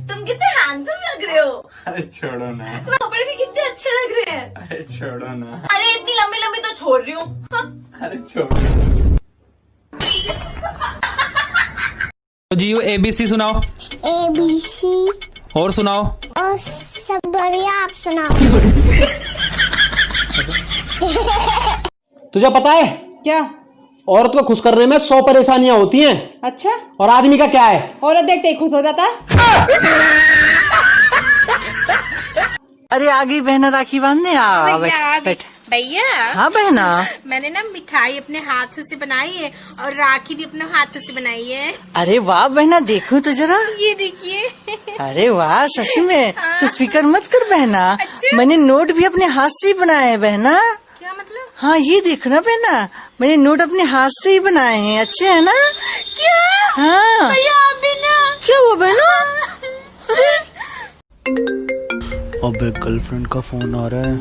तुम कितने हैंडसम लग रहे हो। अरे छोड़ो ना। तुम्हारे कपड़े भी कितने अच्छे लग रहे हैं। अरे छोड़ो ना। अरे इतनी लंबी लंबी तो छोड़ रही हूँ। अरे छोड़ो। जियो ABC सुनाओ। ABC और सुनाओ। और सब बढ़िया, आप सुनाओ। तुझे पता है क्या? औरत को खुश करने में 100 परेशानियां होती हैं। अच्छा, और आदमी का क्या है? औरत देखते ही खुश हो जाता। अरे आ गई बहना राखी बांधने। भैया हाँ बहना, मैंने ना मिठाई अपने हाथों से बनाई है और राखी भी अपने हाथों से बनाई है। अरे वाह बहना, देखो तो जरा। ये देखिए। अरे वाह, सच में। तू फिक्र मत कर बहना। अच्छा? मैंने नोट भी अपने हाथ से ही बनाए हैं बहना। क्या मतलब? हाँ ये देखना बहना, मैंने नोट अपने हाथ से ही बनाए हैं। अच्छे है ना? क्या? हाँ भैया आप भी ना। क्या हुआ बहना? अबे गर्लफ्रेंड का फोन आ रहा है।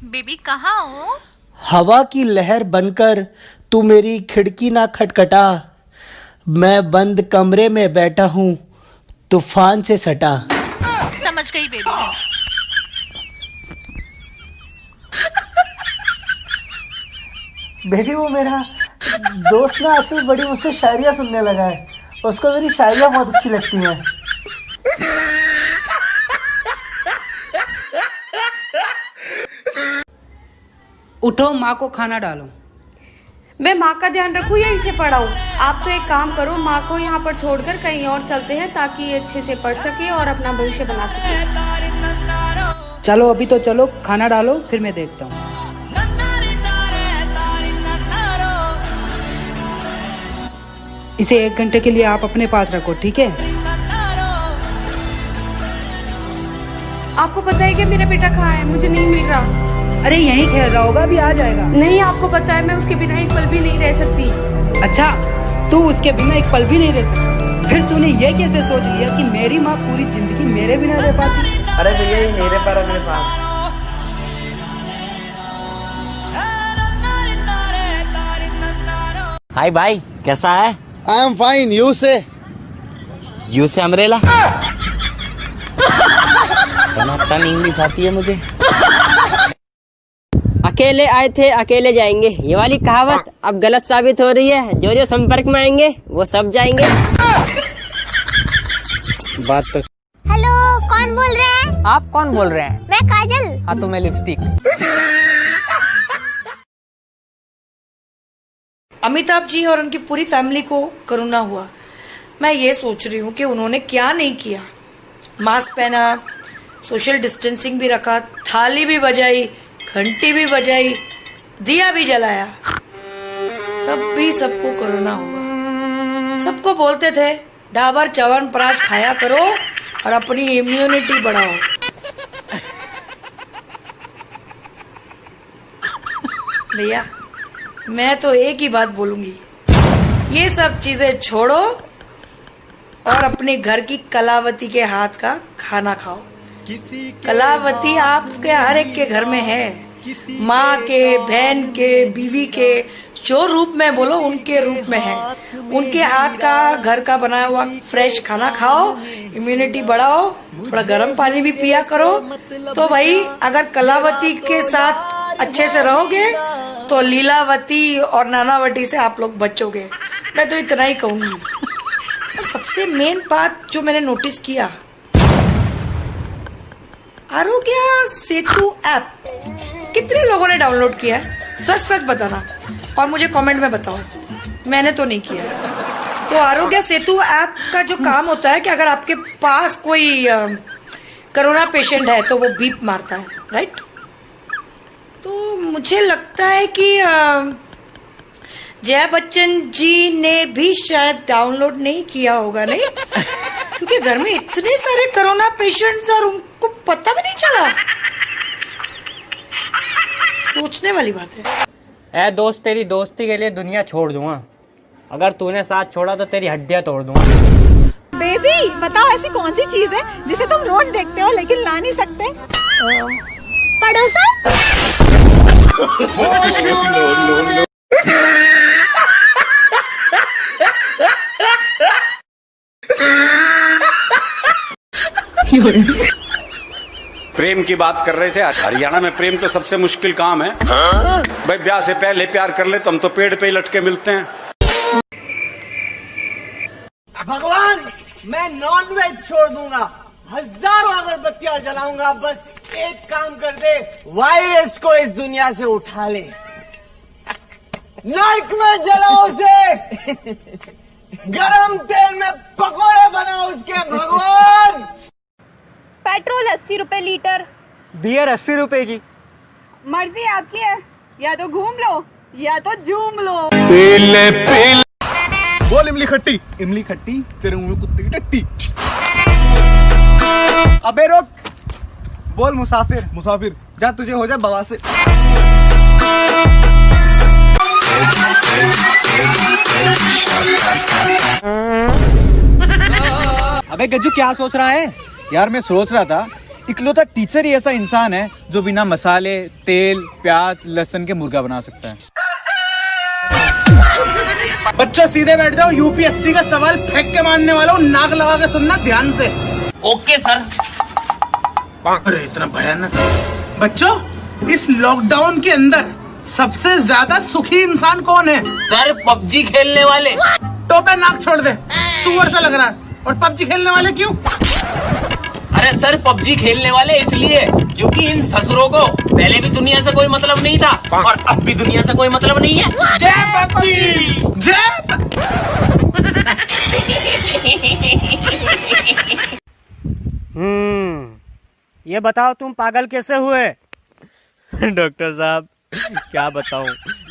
बेबी कहाँ हो? हवा की लहर बनकर तू मेरी खिड़की ना खटखटा, मैं बंद कमरे में बैठा हूँ तूफान से सटा। समझ गई बेबी। बेबी वो मेरा दोस्त ना आजकल बड़ी मुझसे शायरियाँ सुनने लगा है, उसको मेरी शायरियाँ बहुत अच्छी लगती हैं। उठो, माँ को खाना डालो। मैं माँ का ध्यान रखूं या इसे पढ़ाऊं? आप तो एक काम करो, माँ को यहाँ पर छोड़कर कहीं और चलते हैं ताकि ये अच्छे से पढ़ सके और अपना भविष्य बना सके। चलो अभी तो चलो, खाना डालो, फिर मैं देखता हूँ। इसे 1 घंटे के लिए आप अपने पास रखो, ठीक है? आपको पता है कि मेरा बेटा कहाँ है? मुझे नहीं मिल रहा। अरे यहीं खेल रहा होगा, अभी आ जाएगा। नहीं, आपको पता है मैं उसके बिना एक पल भी नहीं रह सकती। अच्छा, तू उसके बिना एक पल भी नहीं रह सकती? फिर तूने ये कैसे सोच लिया कि मेरी माँ पूरी जिंदगी मेरे बिना रह पाती? अरे भैया ये मेरे पर अपने पास। हाय भाई, कैसा है? आई एम फाइन, यू से? यू से अमरेला। टन इंग्लिश आती है मुझे। अकेले आए थे अकेले जाएंगे, ये वाली कहावत अब गलत साबित हो रही है। जो जो संपर्क में आएंगे वो सब जाएंगे। बात तो। हेलो, कौन बोल रहे हैं? आप कौन बोल रहे हैं? मैं काजल। हाँ तो मैं लिपस्टिक। अमिताभ जी और उनकी पूरी फैमिली को कोरोना हुआ। मैं ये सोच रही हूँ कि उन्होंने क्या नहीं किया। मास्क पहना, सोशल डिस्टेंसिंग भी रखा, थाली भी बजाई, घंटी भी बजाई, दिया भी जलाया, तब भी सबको कोरोना हुआ। सबको बोलते थे डाबर च्यवनप्राश खाया करो और अपनी इम्यूनिटी बढ़ाओ। भैया मैं तो एक ही बात बोलूंगी, ये सब चीजें छोड़ो और अपने घर की कलावती के हाथ का खाना खाओ। कलावती आपके हर एक के घर में है, माँ के, बहन के, बीवी के, जो रूप में बोलो उनके रूप में है। उनके हाथ का घर का बनाया हुआ फ्रेश खाना खाओ, इम्यूनिटी बढ़ाओ, थोड़ा गर्म पानी भी पिया करो। तो भाई अगर कलावती के साथ अच्छे से रहोगे तो लीलावती और नानावती से आप लोग बचोगे। मैं तो इतना ही कहूंगी। और सबसे मेन बात जो मैंने नोटिस किया, आरोग्य सेतु ऐप कितने लोगों ने डाउनलोड किया है? सच सच बताना और मुझे कमेंट में बताओ। मैंने तो नहीं किया। तो आरोग्य सेतु ऐप का जो काम होता है कि अगर आपके पास कोई कोरोना पेशेंट है तो वो बीप मारता है, राइट? तो मुझे लगता है कि जया बच्चन जी ने भी शायद डाउनलोड नहीं किया होगा, नहीं? क्योंकि घर में इतने सारे कोरोना पेशेंट्स और उनको पता भी नहीं चला। सोचने वाली बात है। ए दोस्त, तेरी दोस्ती के लिए दुनिया छोड़ दूंगा। अगर तूने साथ छोड़ा तो तेरी हड्डियां तोड़ दूंगा। बेबी बताओ, ऐसी कौन सी चीज है जिसे तुम रोज देखते हो लेकिन ला नहीं सकते? पड़ोसन। प्रेम की बात कर रहे थे। हरियाणा में प्रेम तो सबसे मुश्किल काम है भाई। ब्याह से पहले प्यार कर ले तो हम तो पेड़ पे ही लटके मिलते हैं। भगवान, मैं नॉन वेज छोड़ दूंगा, हजारों अगरबत्तियां जलाऊंगा, बस एक काम कर दे, वायरस को इस दुनिया से उठा ले, नर्क में जलाओ उसे, गरम तेल में पकोड़े बनाओ उसके। भगवान, पेट्रोल 80 रुपए लीटर। बियर 80 रुपए की। मर्जी आपकी है, या तो घूम लो या तो झूम लो। बोल इमली खट्टी। इमली खट्टी, तेरे मुंह में कुत्ते की टट्टी। अबे रोक। बोल मुसाफिर। मुसाफिर, जा तुझे हो जाए बवासीर। अबे गज्जू, क्या सोच रहा है? यार मैं सोच रहा था, इकलौता टीचर ही ऐसा इंसान है जो बिना मसाले, तेल, प्याज, लहसुन के मुर्गा बना सकता है। बच्चों सीधे बैठ जाओ, यूपीएससी का सवाल फेंक के मारने वाला हूँ, नाक लगा के सुनना ध्यान से। Okay sir. अरे इतना भयानक। बच्चों, इस लॉकडाउन के अंदर सबसे ज्यादा सुखी इंसान कौन है? सर, पबजी खेलने वाले। टोपे नाक छोड़ दे, सुअर सा लग रहा है। और पबजी खेलने वाले क्यों? अरे सर, पबजी खेलने वाले इसलिए क्योंकि इन ससुरों को पहले भी दुनिया से कोई मतलब नहीं था और अब भी दुनिया से कोई मतलब नहीं है। जय पबजी, जय। ये बताओ, तुम पागल कैसे हुए? डॉक्टर साहब, क्या बताऊं,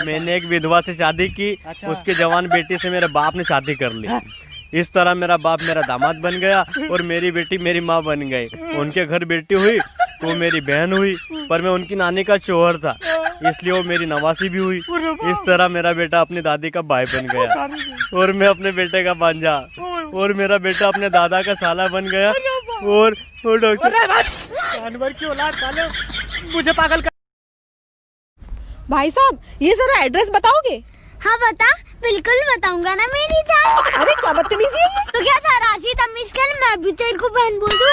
मैंने एक विधवा से शादी की। उसके जवान बेटी से मेरे बाप ने शादी कर ली। इस तरह मेरा बाप मेरा दामाद बन गया और मेरी बेटी मेरी माँ बन गई। उनके घर बेटी हुई तो वो मेरी बहन हुई, पर मैं उनकी नानी का शोहर था, इसलिए वो मेरी नवासी भी हुई। इस तरह मेरा बेटा अपनी दादी का भाई बन गया और मैं अपने बेटे का भांजा, और मेरा बेटा अपने दादा का साला बन गया। और डॉक्टर, जानवर की औलाद वाले मुझे पागल कर। भाई साहब, ये जरा एड्रेस बताओगे? हाँ बता, बिल्कुल बताऊंगा ना मेरी जान। अरे क्या बदतमीजी है? तो क्या था राशि, तमीज कर, मैं भी तेरे को बहन बोल दूं?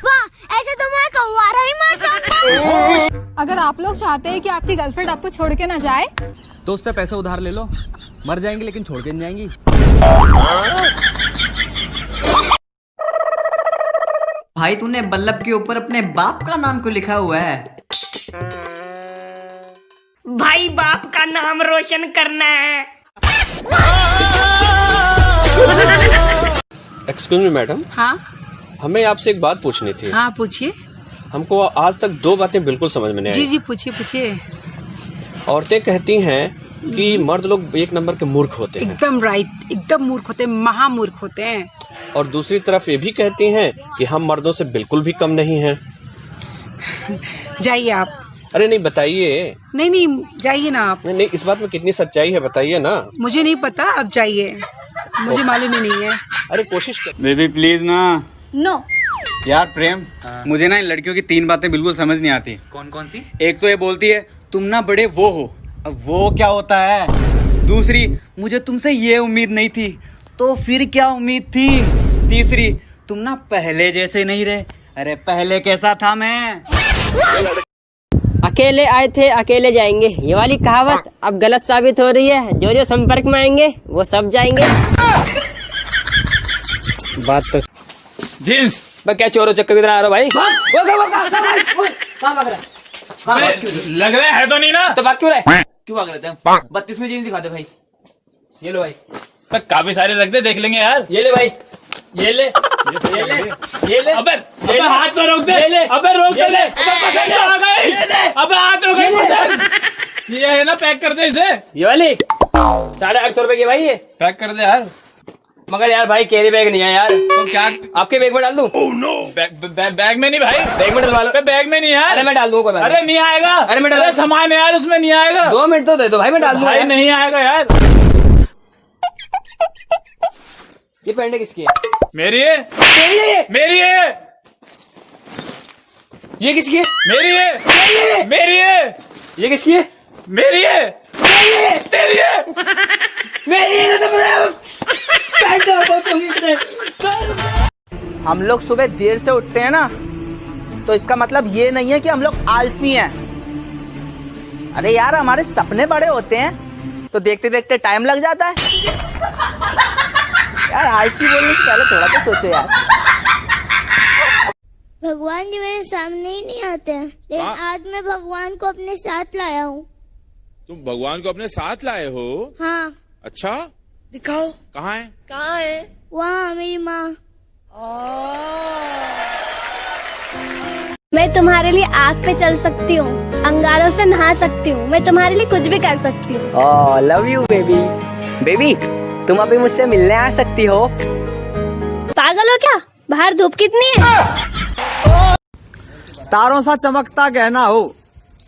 वाह, ऐसे तो मैं कौवारा ही मार सकता। अगर आप लोग चाहते हैं कि आपकी गर्लफ्रेंड आपको छोड़ के ना जाए तो उससे पैसे उधार ले लो, मर जाएंगी लेकिन छोड़ के नहीं जाएंगी। भाई, तूने बल्लभ के ऊपर अपने बाप का नाम क्यों लिखा हुआ है? भाई, बाप का नाम रोशन करना है। Excuse me madam. हाँ हमें आपसे एक बात पूछनी थी। हाँ, पूछिए। हमको आज तक दो बातें बिल्कुल समझ में नहीं आई। जी जी, पूछिए पूछिए। औरतें कहती हैं कि मर्द लोग एक नंबर के मूर्ख होते हैं। एकदम राइट, एकदम मूर्ख होते हैं, महामूर्ख होते हैं। और दूसरी तरफ ये भी कहती हैं कि हम मर्दों से बिल्कुल भी कम नहीं हैं। जाइए आप। अरे नहीं, बताइए। नहीं, जाइए ना आप। नहीं, इस बात में कितनी सच्चाई है बताइए ना। मुझे नहीं पता, अब जाइए, मुझे मालूम ही नहीं है। अरे कोशिश कर। बेबी प्लीज ना। नो। यार प्रेम, मुझे ना इन लड़कियों की 3 बातें बिल्कुल समझ नहीं आती। कौन कौन सी? एक तो ये बोलती है तुम ना बड़े वो हो, अब वो क्या होता है। दूसरी, मुझे तुमसे ये उम्मीद नहीं थी, तो फिर क्या उम्मीद थी। तीसरी, तुम ना पहले जैसे नहीं रहे। अरे पहले कैसा था मैं। अकेले आए थे अकेले जाएंगे, ये वाली कहावत अब गलत साबित हो रही है। जो जो संपर्क में आएंगे वो सब जाएंगे। बात तो जींस, मैं क्या चोरों चक्कर किधर आ रहा भाई? लग रहा है तो नहीं ना, तो भाग क्यों रहे? क्यों भाग रहे थे? 32 में जींस दिखाते भाई। ये लो भाई। काफी सारे रख दे, देख लेंगे यार। ये ले भाई, ये ले, ये ले, ये ले। अबे हाथ तो रोक दे। अबे रोक दे। अबे हाथ रोक दे। ये है ना, पैक कर दे इसे। ये वाली 850 रुपए की भाई, ये पैक कर दे यार। मगर यार भाई, कैरी बैग नहीं है यार। तो क्या आपके बैग में डाल दूं? ओह नो, बैग में नहीं भाई, बैग में डलवा लो। बैग में नहीं यार। अरे मैं डाल दूंगा। अरे नहीं आएगा। अरे मैं डाल, सामान है यार उसमें, नहीं आएगा। 2 मिनट तो दे दो भाई, मैं डाल दूंगा। भाई नहीं आएगा यार। ये पैंट किसकी है? मेरी है। मेरी है। मेरी है। ये किसकी है? मेरी है। मेरी है। ये किसकी है? मेरी है। तेरी है। मेरी है। हम लोग सुबह देर से उठते हैं ना, तो इसका मतलब ये नहीं है कि हम लोग आलसी हैं। अरे यार, हमारे सपने बड़े होते हैं तो देखते देखते टाइम लग जाता है। यार आलसी बोलने से पहले थोड़ा तो सोचो यार। भगवान जी मेरे सामने ही नहीं आते हैं, लेकिन आज मैं भगवान को अपने साथ लाया हूँ। तुम भगवान को अपने साथ लाए हो? हाँ। अच्छा, दिखाओ। कहाँ है? कहाँ है? वहाँ मेरी माँ। मैं तुम्हारे लिए आग पे चल सकती हूँ, अंगारों से नहा सकती हूँ, मैं तुम्हारे लिए कुछ भी कर सकती हूँ। ओह लव यू बेबी। बेबी तुम अभी मुझसे मिलने आ सकती हो? पागल हो क्या? बाहर धूप कितनी है? तारों सा चमकता गहना हो,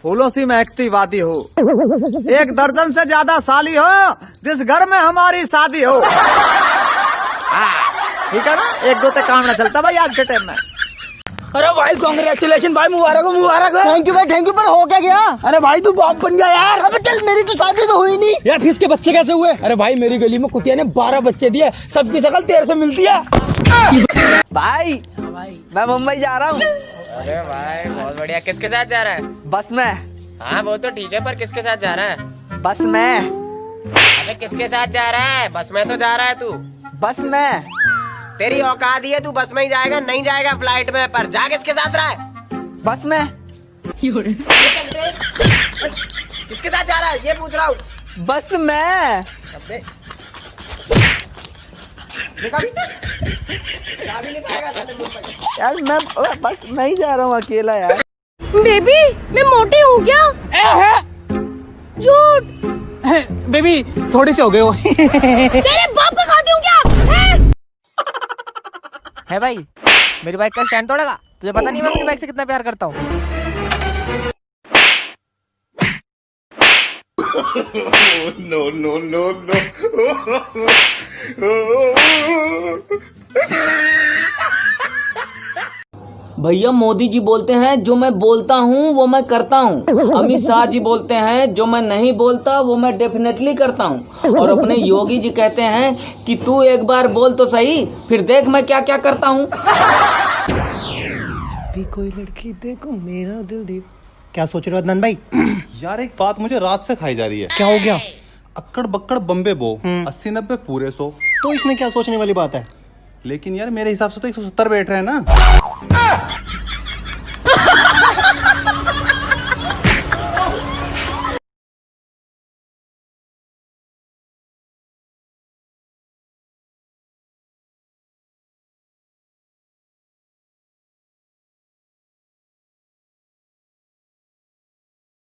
फूलों सी महकती वादी हो, एक दर्जन से ज्यादा साली हो, जिस घर में हमारी शादी हो। ठीक है ना, एक दो तक काम ना चलता भाई आज के टाइम में। अरे भाई कांग्रेचुलेशन भाई, मुबारक हो मुबारक हो। थैंक यू भाई, थैंक यू। पर हो क्या गया? अरे भाई तू बॉम्ब बन गया यार। अबे चल, मेरी तो शादी तो हुई नहीं यार। किसके बच्चे कैसे हुए? अरे भाई मेरी गली में कुतिया ने 12 बच्चे दिए, सबकी शक्ल तेरे से मिलती है। भाई मैं मुंबई जा रहा हूँ। अरे भाई बहुत बढ़िया। किसके साथ जा रहा है? बस में। हाँ वो तो ठीक है, पर किसके साथ जा रहा है? बस में। अबे किसके साथ जा रहा है? बस में तो जा रहा है तू। बस में। तेरी औकात ही है, तू बस में ही जाएगा, नहीं जाएगा फ्लाइट में। पर जा किसके साथ रहा है? बस में। किसके साथ जा रहा है ये पूछ रहा हूँ। बस में। यार मैं बस नहीं जा रहा हूँ अकेला यार। बेबी मैं मोटी हूँ क्या? झूठ। बेबी थोड़ी सी हो गए हो। तेरे बाप का खाती हूँ क्या? है भाई, मेरी बाइक का स्टैंड तोड़ेगा? तुझे पता नहीं मैं अपनी बाइक से कितना प्यार करता हूँ। No no no no. भैया मोदी जी बोलते हैं जो मैं बोलता हूँ वो मैं करता हूँ। अमित शाह जी बोलते हैं जो मैं नहीं बोलता वो मैं डेफिनेटली करता हूँ। और अपने योगी जी कहते हैं कि तू एक बार बोल तो सही, फिर देख मैं क्या क्या करता हूँ। जब भी कोई लड़की देखो मेरा दिल दे। क्या सोच रहे हो अदनान भाई? यार एक बात मुझे रात से खाई जा रही है। क्या हो गया? अक्कड़ बक्कड़ बम्बे बो 80-90 पूरे 100। तो इसमें क्या सोचने वाली बात है? लेकिन यार मेरे हिसाब से तो 170 बैठ रहे हैं ना।